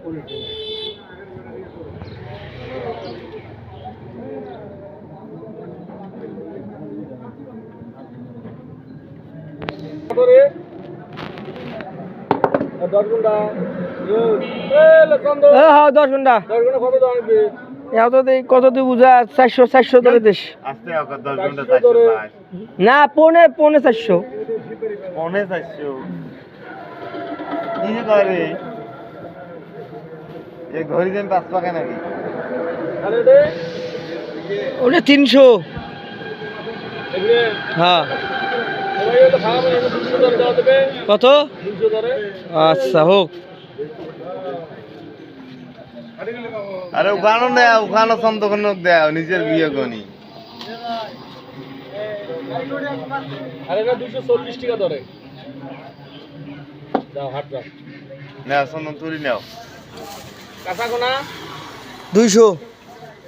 কত তুই বুঝা 400 ধরে দেশ না পৌনে 400 ঘড়ি দেন 5 টাকা নাকি ওটা 300 হ্যাঁ কত আচ্ছা হোক আরে ওখানো দেয় ওখানো সন্তকন দেয় নিজের বিয়ে গনি আরে না 240 টাকা ধরে যাও হাট যাও না সন্তন তুলি নাও কাঁচা কোনা 200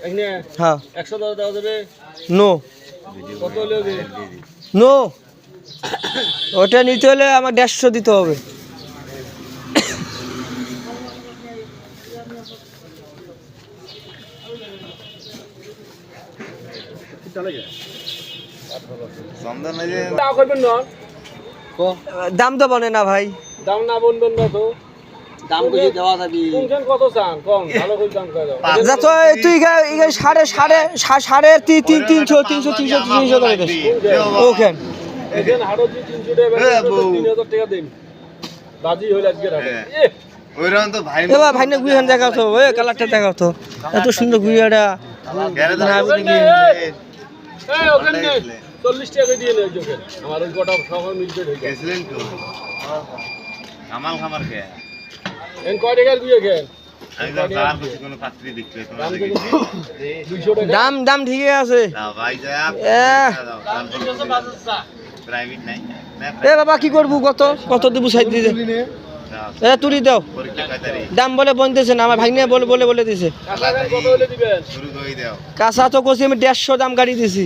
এখানে হ্যাঁ 100 দাও দাও দেবে নো কত লবে নো ওটা নিতে হলে আমার 150 দিতে হবে দাম তো বলে না ভাই দাম না বলবেন না তো দাম বুঝে দেওয়া যাবে কোনখান কত চান কম ভালো করে দাম কয় দাও যা তো তুই সাড়ে 300 করে দিস ওকে এখানে হাড়ো 300 টাকা 3000 টাকা দিন বাজি হইল আজকে রাতে ওইরকম তো ভাই এবার ভাই না গুইহান দেখাও তো ওই কালারটা দেখাও তো এত সুন্দর গুইয়াটা গেলে তো আমি দেখি এই ওখানে 40 টাকা দিয়ে নে যোগে আমার ওই গোটা সবার মিলতে হয়ে গেছিলেন তো কামাল খামার কে এন কয় টাকার গুইয়া কে আমি তো আর কিছু কোনো পাত্রী দেখতে তোমার দেখি 200 টাকা দাম ঠিকই আছে না ভাই যা প্রাইভেট নাই এ বাবা কি করবো কত দেবো সাইড দিতে এ তুলি দাও দাম বলে বলতেছে না আমার ভাই নিয়ে বলে দিছে কাঁচা গান কত হলে দিবেন শুরু করে দাও কাঁচা তো কইছি আমি 150 দাম গাড়ি দিছি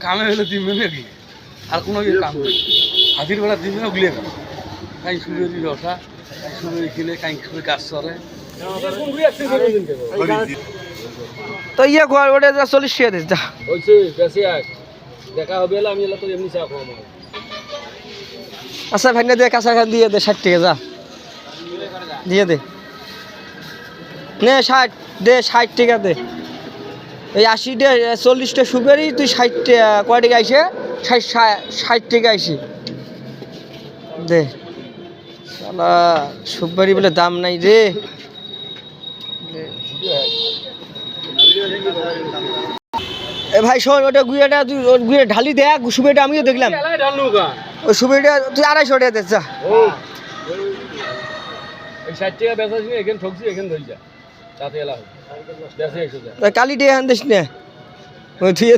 কামে হলে দিবেন নাকি আর কোনো কাম নেই হাজির বেলা দিবেন ওগুলো কাই শুরু দি রসা শুরু খেলে কাই শুরু কাজ করে তো ইয়ে কর ওটা 40 টাকা দিস যা হইছে বেশি আস দেখা হবে আমি এলা তো এমনি চা খাওয়া আচ্ছা ভাই না দে কাঁচা খান দিয়ে দে 60 টাকা যা দিয়ে দে নে 60 দে 60 টাকা দে এই 80 টা 40 টা সুপারি তুই 60 টাকা কয় টাকা আইছে 60 টাকা আইছে দে শালা সুপারি বলে দাম নাই রে এ ভাই শোন ওটা গুইয়াটা তুই গুইয়া ঢালি দেখ সুপারিটা আমিও দেখলাম ওই সুপারিটা তুই 250 টাকা দে যা এই 60 টাকা বেচাছি এখানে ঠকছি এখানে ধই যা তাতে এলা বেচে 100 যা কালি ডে আন দিস না ওই তুই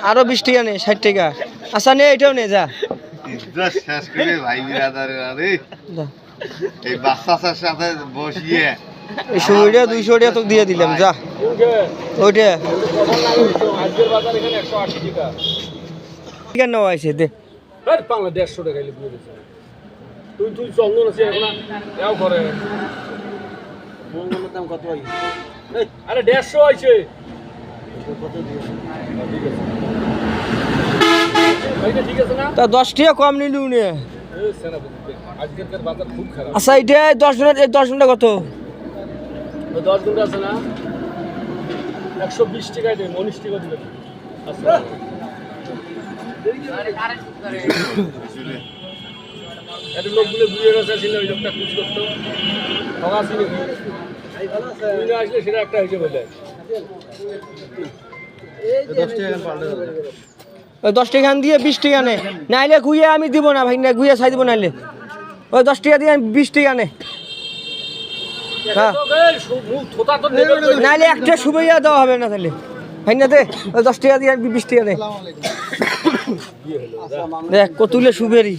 আরো 20 টাকা নে 60 টাকা আচ্ছা নে এটাও নে যা শেষ করে ভাই বিরাদারে আরে এই বাচ্চার সাথে বসিয়ে এই সুবিধা 200 টাকা তোকে দিয়ে দিলাম যা ওইটা আজকের বাজার এখানে 180 টাকা কেন নাও আইছে দে আর পাঁচলা 150 টাকা লিখে দিছে তুই চন্দন আছে এখন এও করে মঙ্গলের দাম কত হয় আরে 150 আইছে কত দিয়েছে ঠিক আছে না তা 10 টাকা কম নিলু নে আজকের বাজার খুব খারাপ আচ্ছা এটা 10 ঘন্টা কত 10 ঘন্টা আছে না 120 টাকা দে 19 টাকা দিবেন আচ্ছা এত লোকগুলো ঘুরে গেছে ছিল ওই লোকটা খুঁজ করতো ঠকাছি নাকি তুই না আসলে সেটা একটা হয়েছে বলে 10 টাকা পাল্টে যাবে 10 টাকা দিয়ে 20 টাকা নে নাইলে গুইয়া আমি দিব না ভাই না গুইয়া ছাই দিব নাইলে ওই 10 টাকা দিয়ে 20 টাকা নে হ্যাঁ নাইলে একটা সুবাইয়া দেওয়া হবে না তাহলে ভাই না দে ওই 10 টাকা দিয়ে 20 টাকা দে দেখ কতুলে সুবেরি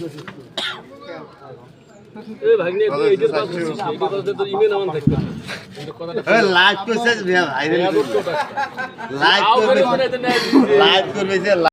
এ ভাগ্নে এইটার পাশে এইটার পাশে তো ইমেল নাম থাকবে কিন্তু কথাটা লাইভ করছিস ভাই লাইভ করবে লাইভ করবে